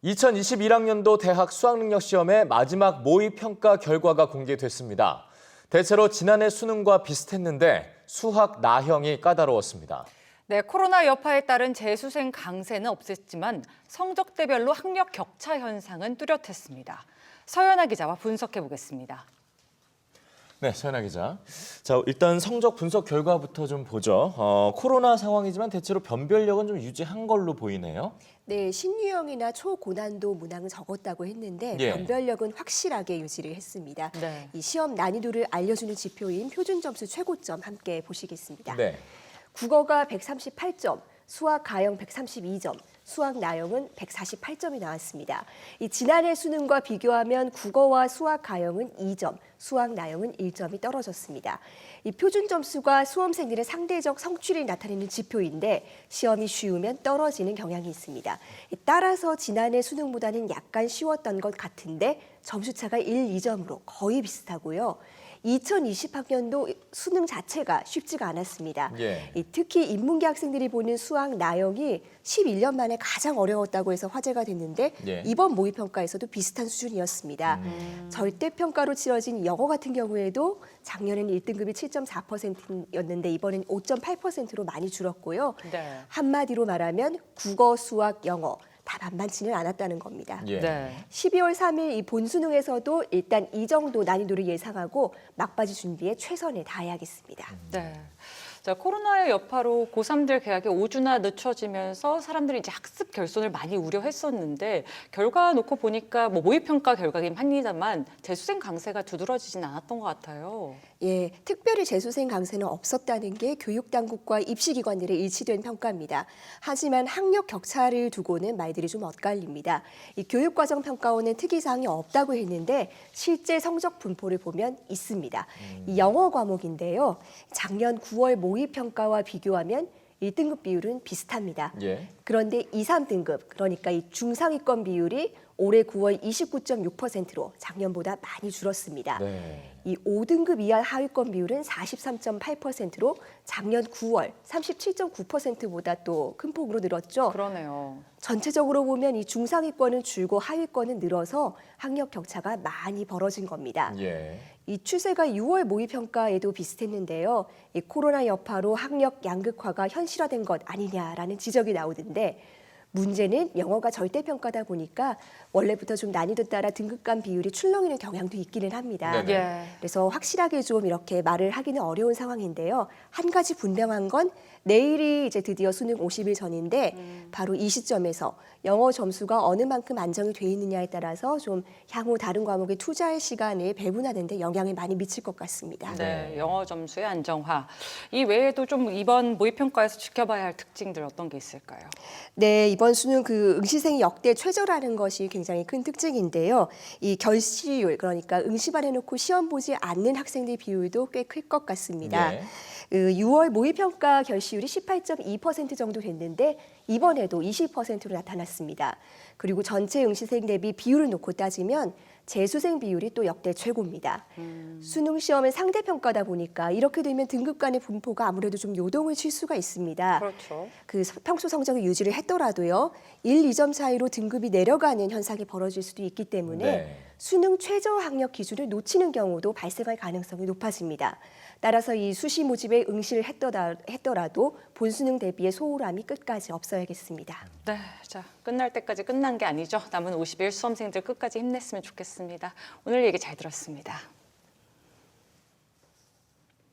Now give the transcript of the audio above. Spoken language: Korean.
2021학년도 대학 수학능력시험의 마지막 모의평가 결과가 공개됐습니다. 대체로 지난해 수능과 비슷했는데 수학 나형이 까다로웠습니다. 네, 코로나 여파에 따른 재수생 강세는 없었지만 성적대별로 학력 격차 현상은 뚜렷했습니다. 서연아 기자와 분석해 보겠습니다. 네, 서연아 기자. 자, 일단 성적 분석 결과부터 좀 보죠. 코로나 상황이지만 대체로 변별력은 좀 유지한 걸로 보이네요. 네, 신유형이나 초고난도 문항은 적었다고 했는데 예. 변별력은 확실하게 유지를 했습니다. 네. 이 시험 난이도를 알려주는 지표인 표준점수 최고점 함께 보시겠습니다. 네. 국어가 138점, 수학 가형 132점, 수학 나형은 148점이 나왔습니다. 이 지난해 수능과 비교하면 국어와 수학 가형은 2점, 수학 나형은 1점이 떨어졌습니다. 이 표준 점수가 수험생들의 상대적 성취를 나타내는 지표인데 시험이 쉬우면 떨어지는 경향이 있습니다. 따라서 지난해 수능보다는 약간 쉬웠던 것 같은데 점수차가 1, 2점으로 거의 비슷하고요. 2020학년도 수능 자체가 쉽지가 않았습니다. 예. 특히 인문계 학생들이 보는 수학 나형이 11년 만에 가장 어려웠다고 해서 화제가 됐는데 예. 이번 모의평가에서도 비슷한 수준이었습니다. 절대평가로 치러진 영어 같은 경우에도 작년에는 1등급이 7.4%였는데 이번엔 5.8%로 많이 줄었고요. 네. 한마디로 말하면 국어, 수학, 영어 다 만만치는 않았다는 겁니다. 예. 네. 12월 3일 이 본수능에서도 일단 이 정도 난이도를 예상하고 막바지 준비에 최선을 다해야겠습니다. 네. 자, 코로나의 여파로 고3들 개학이 5주나 늦춰지면서 사람들이 이제 학습 결손을 많이 우려했었는데 결과 놓고 보니까 모의평가 결과긴 합니다만 재수생 강세가 두드러지진 않았던 것 같아요. 예, 특별히 재수생 강세는 없었다는 게 교육당국과 입시기관들의 일치된 평가입니다. 하지만 학력 격차를 두고는 말들이 좀 엇갈립니다. 이 교육과정평가원은 특이사항이 없다고 했는데 실제 성적 분포를 보면 있습니다. 이 영어 과목인데요. 작년 9월 모의평가와 비교하면 1등급 비율은 비슷합니다. 예. 그런데 2, 3등급, 그러니까 이 중상위권 비율이 올해 9월 29.6%로 작년보다 많이 줄었습니다. 네. 이 5등급 이하 하위권 비율은 43.8%로 작년 9월 37.9%보다 또 큰 폭으로 늘었죠. 그러네요. 전체적으로 보면 이 중상위권은 줄고 하위권은 늘어서 학력 격차가 많이 벌어진 겁니다. 예. 이 추세가 6월 모의평가에도 비슷했는데요. 이 코로나 여파로 학력 양극화가 현실화된 것 아니냐라는 지적이 나오던데 문제는 영어가 절대평가다 보니까 원래부터 좀 난이도 따라 등급간 비율이 출렁이는 경향도 있기는 합니다. 네네. 예. 그래서 확실하게 좀 이렇게 말을 하기는 어려운 상황인데요. 한 가지 분명한 건 내일이 이제 드디어 수능 50일 전인데 바로 이 시점에서 영어 점수가 어느 만큼 안정이 돼 있느냐에 따라서 좀 향후 다른 과목에 투자할 시간을 배분하는 데 영향을 많이 미칠 것 같습니다. 네, 영어 점수의 안정화. 이 외에도 좀 이번 모의평가에서 지켜봐야 할 특징들 어떤 게 있을까요? 네, 이번 수능 그 응시생이 역대 최저라는 것이 굉장히 큰 특징인데요. 이 결시율, 그러니까 응시만 해놓고 시험 보지 않는 학생들 비율도 꽤 클 것 같습니다. 예. 6월 모의평가 결시율이 18.2% 정도 됐는데 이번에도 20%로 나타났습니다. 그리고 전체 응시생 대비 비율을 놓고 따지면 재수생 비율이 또 역대 최고입니다. 수능 시험은 상대평가다 보니까 이렇게 되면 등급 간의 분포가 아무래도 좀 요동을 칠 수가 있습니다. 그렇죠. 평소 성적을 유지를 했더라도요. 1, 2점 차이로 등급이 내려가는 현상이 벌어질 수도 있기 때문에 네. 수능 최저 학력 기준을 놓치는 경우도 발생할 가능성이 높아집니다. 따라서 이 수시 모집에 응시를 했더라도 본수능 대비의 소홀함이 끝까지 없어야겠습니다. 네, 자, 끝날 때까지 끝난 게 아니죠. 남은 51 수험생들 끝까지 힘냈으면 좋겠습니다. 오늘 얘기 잘 들었습니다.